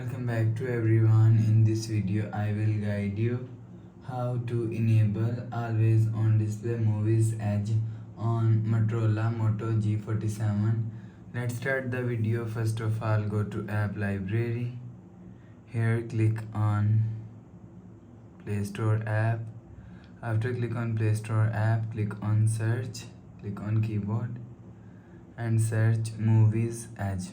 Welcome back to everyone. In this video I will guide you how to enable always on display Muviz Edge on Motorola Moto G47. Let's start the video. First of all, go to app library. Here click on Play Store app. After click on Play Store app, click on search, click on keyboard and search Muviz Edge.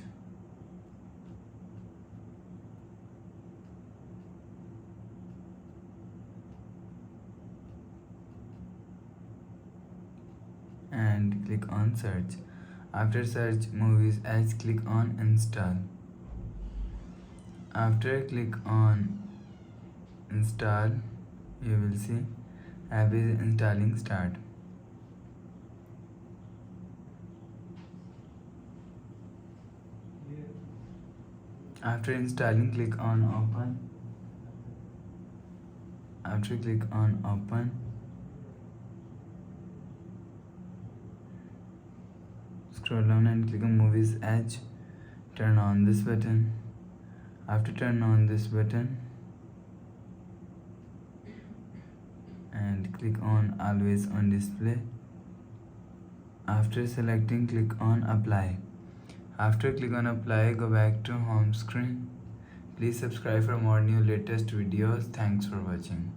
And click on search. After search Muviz Edge, click on install. After click on install, you will see app is installing. Start. After installing, click on open. After click on open, scroll down and click on Muviz Edge. Turn on this button. After turn on this button and click on always on display. After selecting, click on apply. After click on apply, go back to home screen. Please subscribe for more new latest videos. Thanks for watching.